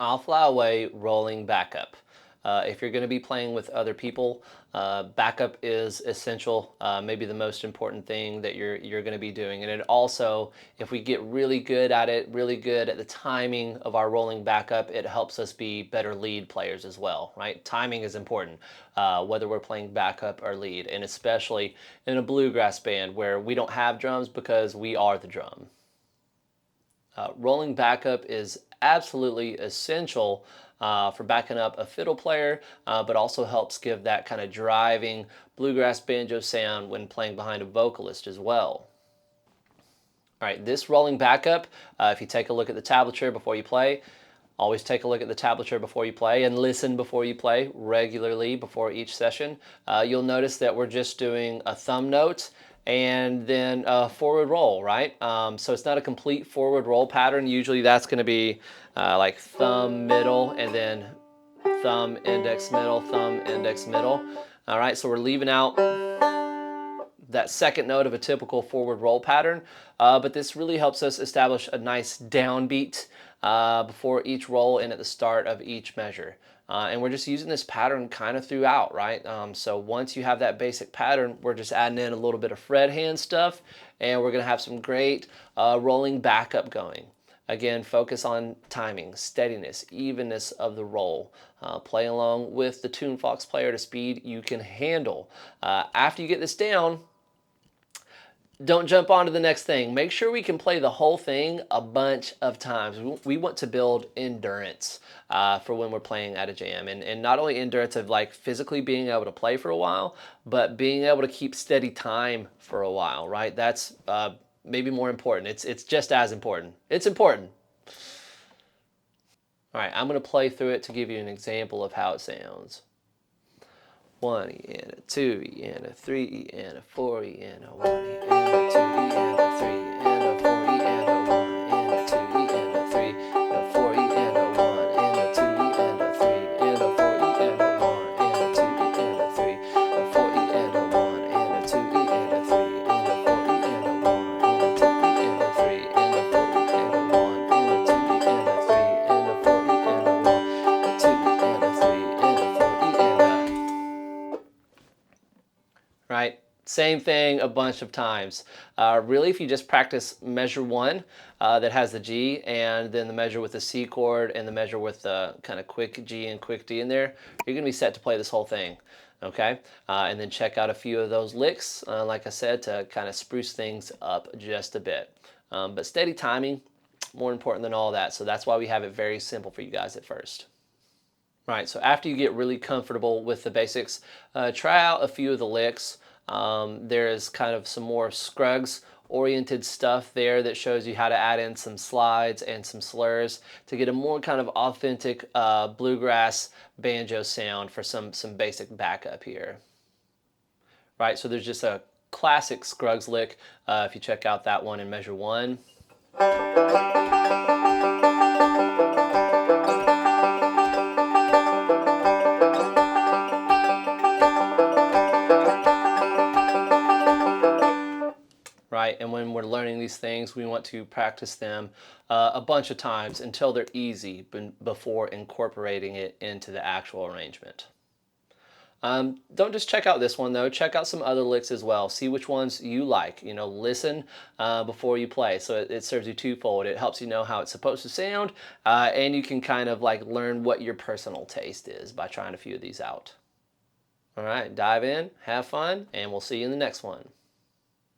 I'll fly away rolling backup. If you're going to be playing with other people, backup is essential, maybe the most important thing that you're going to be doing. And it also, if we get really good at it, really good at the timing of our rolling backup, it helps us be better lead players as well, right? Timing is important, whether we're playing backup or lead, and especially in a bluegrass band where we don't have drums because we are the drum. Rolling backup is absolutely essential for backing up a fiddle player, but also helps give that kind of driving bluegrass banjo sound when playing behind a vocalist as well. All right, this rolling backup, if you take a look at the tablature before you play, always take a look at the tablature before you play and listen before you play regularly before each session. You'll notice that we're just doing a thumb note and then a forward roll, right? So it's not a complete forward roll pattern. Usually that's going to be like thumb, middle, and then thumb, index, middle, thumb, index, middle. All right, so we're leaving out that second note of a typical forward roll pattern, but this really helps us establish a nice downbeat before each roll and at the start of each measure. And we're just using this pattern kind of throughout, right? So once you have that basic pattern, we're just adding in a little bit of fret hand stuff, and we're going to have some great rolling backup going. Again, focus on timing, steadiness, evenness of the roll. Play along with the Tunefox player at a speed you can handle. After you get this down, don't jump on to the next thing. Make sure we can play the whole thing a bunch of times. We want to build endurance for when we're playing at a jam. And not only endurance of like physically being able to play for a while, but being able to keep steady time for a while, right? That's maybe more important. It's just as important. It's important. All right, I'm going to play through it to give you an example of how it sounds. 1 E and a 2 E and a 3 E and a 4 E and a 1 E and a 2 E and a 3 and a 4 E and a 1 and a 2 E and a 3 and a 4 E and a 1 and a 2 E and a 3 and a 4 E and a 1 and a 2 E and a 3 and a 4 E and a 1 and a 2 E and a 3 and a 4 E and a 1 and a 2 E and a 3 and a 4 E and a 1 and a 2 E and a 3 and a 4 E and a 1 and 2 E and a 3 and a 4 E and a right? Same thing a bunch of times. Really, if you just practice measure 1 that has the G, and then the measure with the C chord and the measure with the kind of quick G and quick D in there, you're going to be set to play this whole thing. Okay? And then check out a few of those licks, like I said, to kind of spruce things up just a bit. But steady timing, more important than all that. So that's why we have it very simple for you guys at first. Right, so after you get really comfortable with the basics, try out a few of the licks. There is kind of some more Scruggs oriented stuff there that shows you how to add in some slides and some slurs to get a more kind of authentic bluegrass banjo sound for some basic backup here. Right, so there's just a classic Scruggs lick if you check out that one in measure 1. Right, and when we're learning these things, we want to practice them a bunch of times until they're easy before incorporating it into the actual arrangement. Don't just check out this one though, check out some other licks as well. See which ones you like, you know, listen before you play. So it serves you twofold. It helps you know how it's supposed to sound, and you can kind of like learn what your personal taste is by trying a few of these out. All right, dive in, have fun, and we'll see you in the next one.